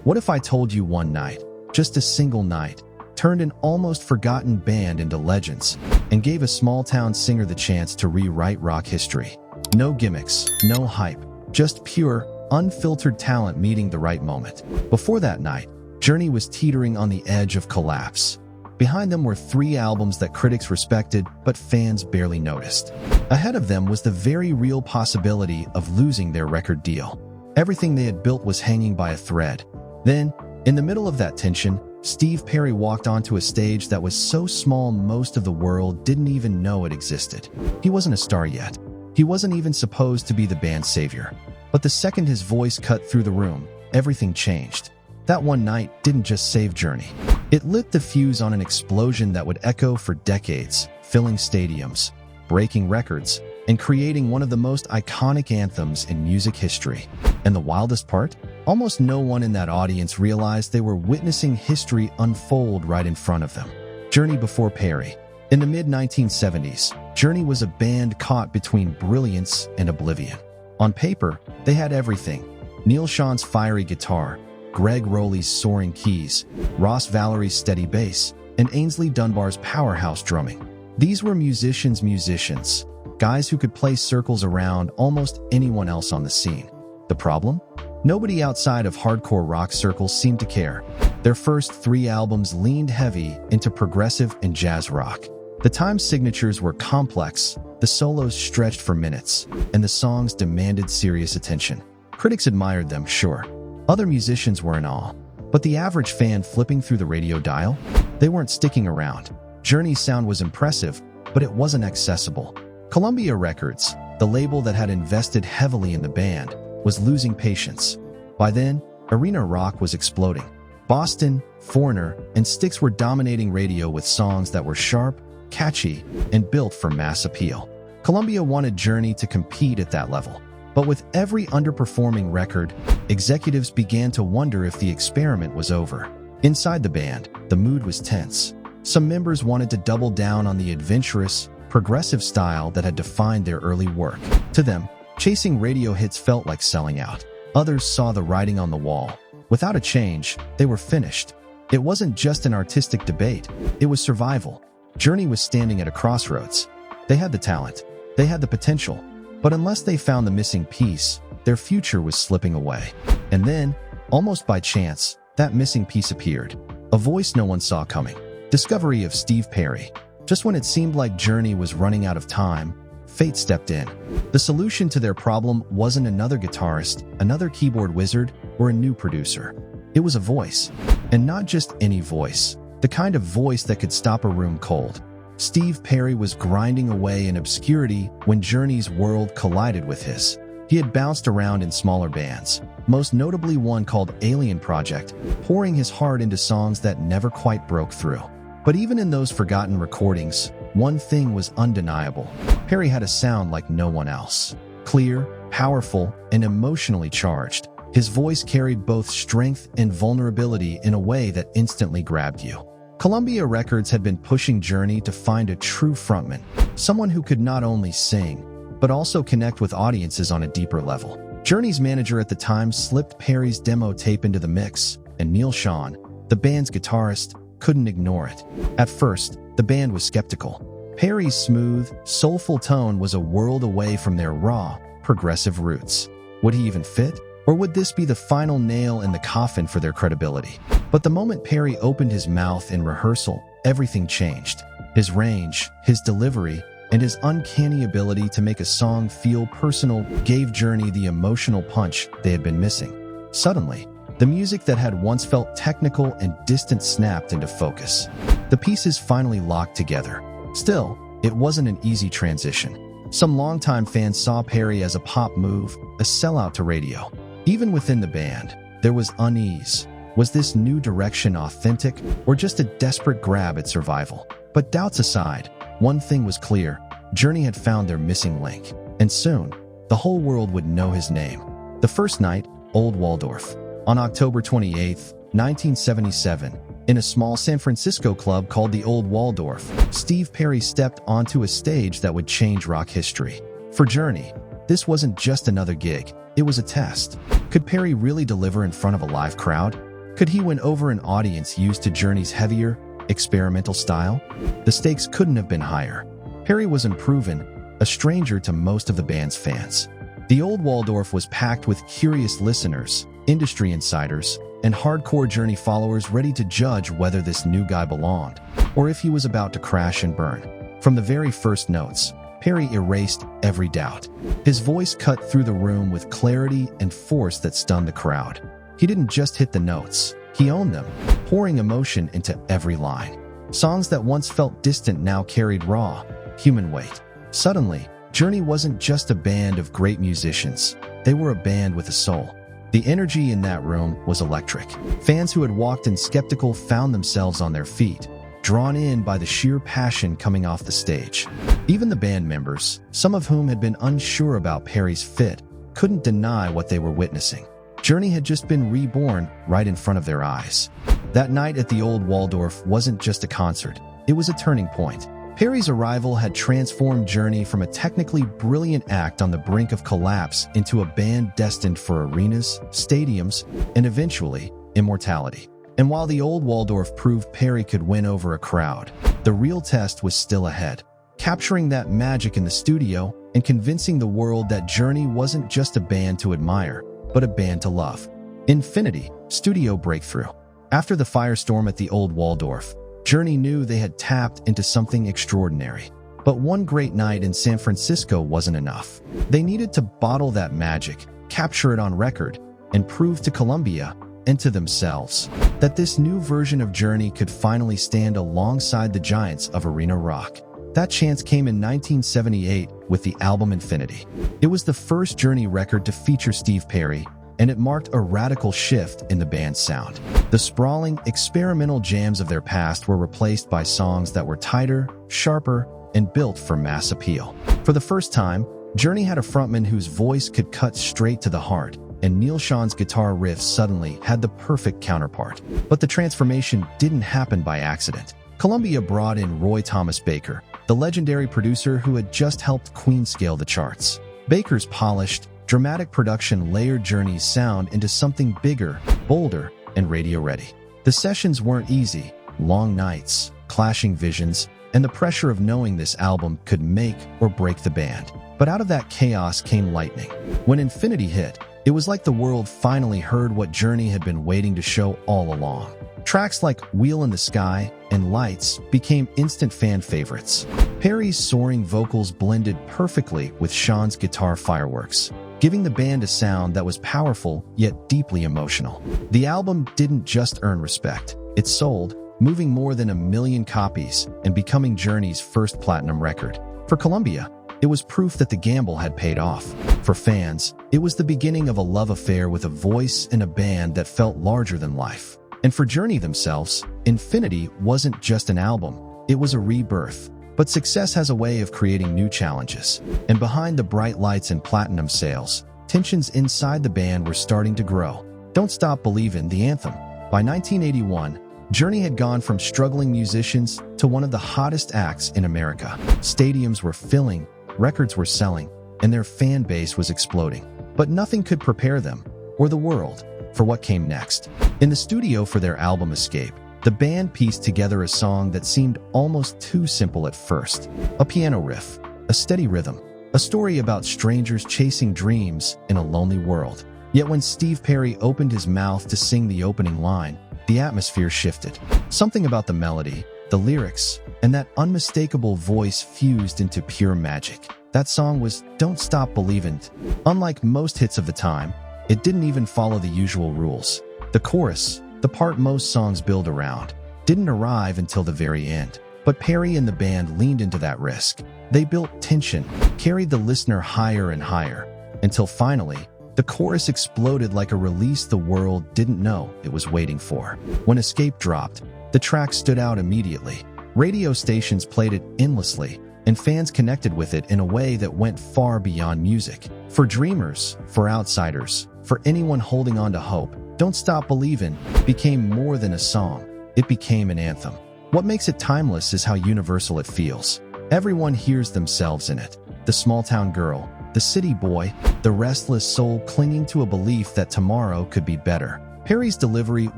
What if I told you one night, just a single night, turned an almost forgotten band into legends and gave a small-town singer the chance to rewrite rock history? No gimmicks, no hype, just pure, unfiltered talent meeting the right moment. Before that night, Journey was teetering on the edge of collapse. Behind them were 3 albums that critics respected, but fans barely noticed. Ahead of them was the very real possibility of losing their record deal. Everything they had built was hanging by a thread. Then, in the middle of that tension, Steve Perry walked onto a stage that was so small most of the world didn't even know it existed. He wasn't a star yet. He wasn't even supposed to be the band's savior. But the second his voice cut through the room, everything changed. That one night didn't just save Journey. It lit the fuse on an explosion that would echo for decades, filling stadiums, breaking records, and creating one of the most iconic anthems in music history. And the wildest part? Almost no one in that audience realized they were witnessing history unfold right in front of them. Journey before Perry. In the mid-1970s, Journey was a band caught between brilliance and oblivion. On paper, they had everything: Neil Sean's fiery guitar, Greg Rowley's soaring keys, Ross Valerie's steady bass, and Ainsley Dunbar's powerhouse drumming. These were musicians, guys who could play circles around almost anyone else on the scene. The problem? Nobody outside of hardcore rock circles seemed to care. Their first 3 albums leaned heavy into progressive and jazz rock. The time signatures were complex, the solos stretched for minutes, and the songs demanded serious attention. Critics admired them, sure. Other musicians were in awe. But the average fan flipping through the radio dial? They weren't sticking around. Journey's sound was impressive, but it wasn't accessible. Columbia Records, the label that had invested heavily in the band, was losing patience. By then, arena rock was exploding. Boston, Foreigner, and Styx were dominating radio with songs that were sharp, catchy, and built for mass appeal. Columbia wanted Journey to compete at that level. But with every underperforming record, executives began to wonder if the experiment was over. Inside the band, the mood was tense. Some members wanted to double down on the adventurous, progressive style that had defined their early work. To them, chasing radio hits felt like selling out. Others saw the writing on the wall. Without a change, they were finished. It wasn't just an artistic debate, it was survival. Journey was standing at a crossroads. They had the talent, they had the potential, but unless they found the missing piece, their future was slipping away. And then, almost by chance, that missing piece appeared. A voice no one saw coming. Discovery of Steve Perry. Just when it seemed like Journey was running out of time, fate stepped in. The solution to their problem wasn't another guitarist, another keyboard wizard, or a new producer. It was a voice. And not just any voice. The kind of voice that could stop a room cold. Steve Perry was grinding away in obscurity when Journey's world collided with his. He had bounced around in smaller bands, most notably one called Alien Project, pouring his heart into songs that never quite broke through. But even in those forgotten recordings, one thing was undeniable. Perry had a sound like no one else. Clear, powerful, and emotionally charged. His voice carried both strength and vulnerability in a way that instantly grabbed you. Columbia Records had been pushing Journey to find a true frontman, someone who could not only sing, but also connect with audiences on a deeper level. Journey's manager at the time slipped Perry's demo tape into the mix, and Neil Sean, the band's guitarist, couldn't ignore it. At first, the band was skeptical. Perry's smooth, soulful tone was a world away from their raw, progressive roots. Would he even fit? Or would this be the final nail in the coffin for their credibility? But the moment Perry opened his mouth in rehearsal, everything changed. His range, his delivery, and his uncanny ability to make a song feel personal gave Journey the emotional punch they had been missing. Suddenly, the music that had once felt technical and distant snapped into focus. The pieces finally locked together. Still, it wasn't an easy transition. Some longtime fans saw Perry as a pop move, a sellout to radio. Even within the band, there was unease. Was this new direction authentic, or just a desperate grab at survival? But doubts aside, one thing was clear: Journey had found their missing link. And soon, the whole world would know his name. The first night, Old Waldorf. On October 28, 1977, in a small San Francisco club called the Old Waldorf, Steve Perry stepped onto a stage that would change rock history. For Journey, this wasn't just another gig, it was a test. Could Perry really deliver in front of a live crowd? Could he win over an audience used to Journey's heavier, experimental style? The stakes couldn't have been higher. Perry was unproven, a stranger to most of the band's fans. The old Waldorf was packed with curious listeners, industry insiders, and hardcore Journey followers ready to judge whether this new guy belonged, or if he was about to crash and burn. From the very first notes, Perry erased every doubt. His voice cut through the room with clarity and force that stunned the crowd. He didn't just hit the notes, he owned them, pouring emotion into every line. Songs that once felt distant now carried raw, human weight. Suddenly, Journey wasn't just a band of great musicians, they were a band with a soul. The energy in that room was electric. Fans who had walked in skeptical found themselves on their feet, drawn in by the sheer passion coming off the stage. Even the band members, some of whom had been unsure about Perry's fit, couldn't deny what they were witnessing. Journey had just been reborn right in front of their eyes. That night at the old Waldorf wasn't just a concert, it was a turning point. Perry's arrival had transformed Journey from a technically brilliant act on the brink of collapse into a band destined for arenas, stadiums, and eventually, immortality. And while the old Waldorf proved Perry could win over a crowd, the real test was still ahead. Capturing that magic in the studio and convincing the world that Journey wasn't just a band to admire, but a band to love. Infinity, studio breakthrough. After the firestorm at the old Waldorf, Journey knew they had tapped into something extraordinary. But one great night in San Francisco wasn't enough. They needed to bottle that magic, capture it on record, and prove to Columbia and to themselves that this new version of Journey could finally stand alongside the giants of arena rock. That chance came in 1978 with the album Infinity. It was the first Journey record to feature Steve Perry, and it marked a radical shift in the band's sound. The sprawling, experimental jams of their past were replaced by songs that were tighter, sharper, and built for mass appeal. For the first time, Journey had a frontman whose voice could cut straight to the heart, and Neil Sean's guitar riff suddenly had the perfect counterpart. But the transformation didn't happen by accident. Columbia brought in Roy Thomas Baker, the legendary producer who had just helped Queen scale the charts. Baker's polished, dramatic production layered Journey's sound into something bigger, bolder, and radio-ready. The sessions weren't easy, long nights, clashing visions, and the pressure of knowing this album could make or break the band. But out of that chaos came lightning. When Infinity hit, it was like the world finally heard what Journey had been waiting to show all along. Tracks like Wheel in the Sky and Lights became instant fan favorites. Perry's soaring vocals blended perfectly with Sean's guitar fireworks, giving the band a sound that was powerful yet deeply emotional. The album didn't just earn respect, it sold, moving more than 1 million copies and becoming Journey's first platinum record. For Columbia, it was proof that the gamble had paid off. For fans, it was the beginning of a love affair with a voice and a band that felt larger than life. And for Journey themselves, Infinity wasn't just an album, it was a rebirth. But success has a way of creating new challenges. And behind the bright lights and platinum sales, tensions inside the band were starting to grow. Don't Stop Believin', the anthem. By 1981, Journey had gone from struggling musicians to one of the hottest acts in America. Stadiums were filling, records were selling, and their fan base was exploding. But nothing could prepare them, or the world, for what came next. In the studio for their album Escape, the band pieced together a song that seemed almost too simple at first. A piano riff, a steady rhythm, a story about strangers chasing dreams in a lonely world. Yet when Steve Perry opened his mouth to sing the opening line, the atmosphere shifted. Something about the melody, the lyrics, and that unmistakable voice fused into pure magic. That song was Don't Stop Believin'. Unlike most hits of the time, it didn't even follow the usual rules. The chorus, the part most songs build around, didn't arrive until the very end. But Perry and the band leaned into that risk. They built tension, carried the listener higher and higher, until finally, the chorus exploded like a release the world didn't know it was waiting for. When Escape dropped, the track stood out immediately. Radio stations played it endlessly, and fans connected with it in a way that went far beyond music. For dreamers, for outsiders, for anyone holding on to hope, Don't Stop Believin' became more than a song. It became an anthem. What makes it timeless is how universal it feels. Everyone hears themselves in it. The small-town girl, the city boy, the restless soul clinging to a belief that tomorrow could be better. Perry's delivery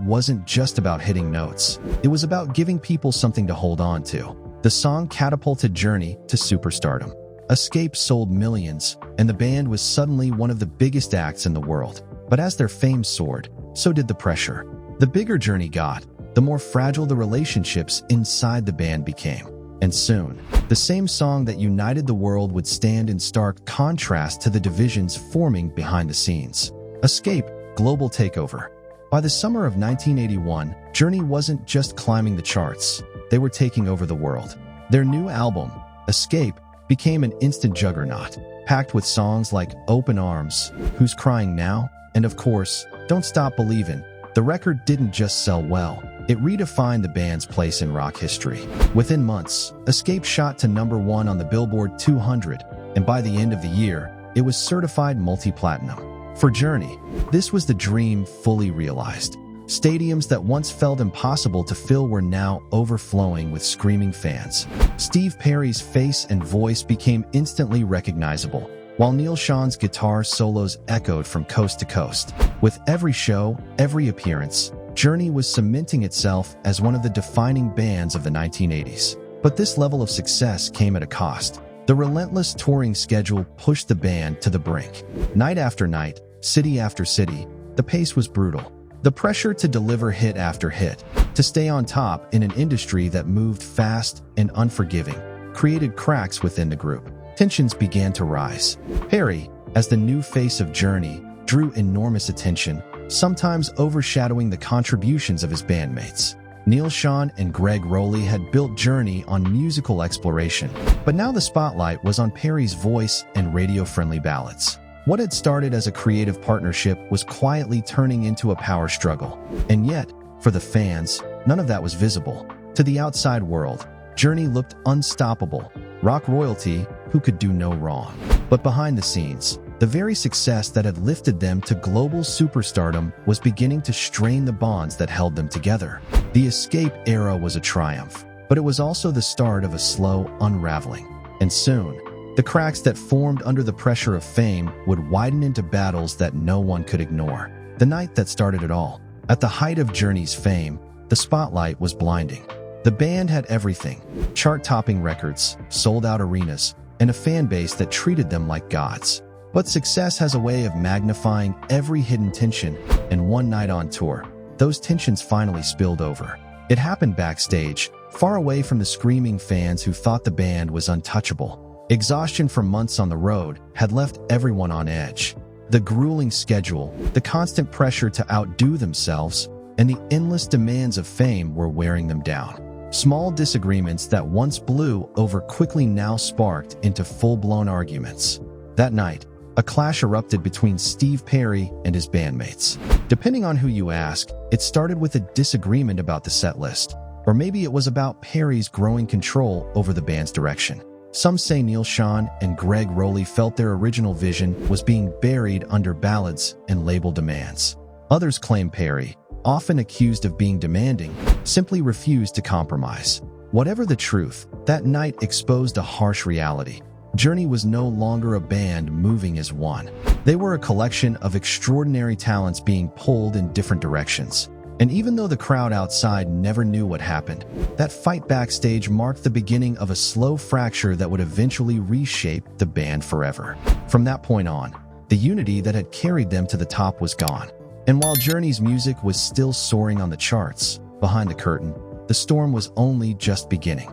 wasn't just about hitting notes. It was about giving people something to hold on to. The song catapulted Journey to superstardom. Escape sold millions, and the band was suddenly one of the biggest acts in the world. But as their fame soared, so did the pressure. The bigger Journey got, the more fragile the relationships inside the band became. And soon, the same song that united the world would stand in stark contrast to the divisions forming behind the scenes. Escape, global takeover. By the summer of 1981, Journey wasn't just climbing the charts. They were taking over the world. Their new album, Escape, became an instant juggernaut, packed with songs like Open Arms, Who's Crying Now, and of course, Don't Stop Believin'. The record didn't just sell well, it redefined the band's place in rock history. Within months, Escape shot to #1 on the Billboard 200, and by the end of the year, it was certified multi-platinum. For Journey, this was the dream fully realized. Stadiums that once felt impossible to fill were now overflowing with screaming fans. Steve Perry's face and voice became instantly recognizable, while Neil Sean's guitar solos echoed from coast to coast. With every show, every appearance, Journey was cementing itself as one of the defining bands of the 1980s. But this level of success came at a cost. The relentless touring schedule pushed the band to the brink. Night after night, city after city, the pace was brutal. The pressure to deliver hit after hit, to stay on top in an industry that moved fast and unforgiving, created cracks within the group. Tensions began to rise. Perry, as the new face of Journey, drew enormous attention, sometimes overshadowing the contributions of his bandmates. Neil Sean and Greg Rowley had built Journey on musical exploration, but now the spotlight was on Perry's voice and radio-friendly ballads. What had started as a creative partnership was quietly turning into a power struggle. And yet, for the fans, none of that was visible. To the outside world, Journey looked unstoppable, rock royalty who could do no wrong. But behind the scenes, the very success that had lifted them to global superstardom was beginning to strain the bonds that held them together. The Escape era was a triumph, but it was also the start of a slow unraveling. And soon, the cracks that formed under the pressure of fame would widen into battles that no one could ignore. The night that started it all. At the height of Journey's fame, the spotlight was blinding. The band had everything: chart-topping records, sold-out arenas, and a fan base that treated them like gods. But success has a way of magnifying every hidden tension, and one night on tour, those tensions finally spilled over. It happened backstage, far away from the screaming fans who thought the band was untouchable. Exhaustion from months on the road had left everyone on edge. The grueling schedule, the constant pressure to outdo themselves, and the endless demands of fame were wearing them down. Small disagreements that once blew over quickly now sparked into full-blown arguments. That night, a clash erupted between Steve Perry and his bandmates. Depending on who you ask, it started with a disagreement about the set list, or maybe it was about Perry's growing control over the band's direction. Some say Neil Sean and Greg Rowley felt their original vision was being buried under ballads and label demands. Others claim Perry, often accused of being demanding, simply refused to compromise. Whatever the truth, that night exposed a harsh reality. Journey was no longer a band moving as one. They were a collection of extraordinary talents being pulled in different directions. And even though the crowd outside never knew what happened, that fight backstage marked the beginning of a slow fracture that would eventually reshape the band forever. From that point on, the unity that had carried them to the top was gone. And while Journey's music was still soaring on the charts, behind the curtain, the storm was only just beginning.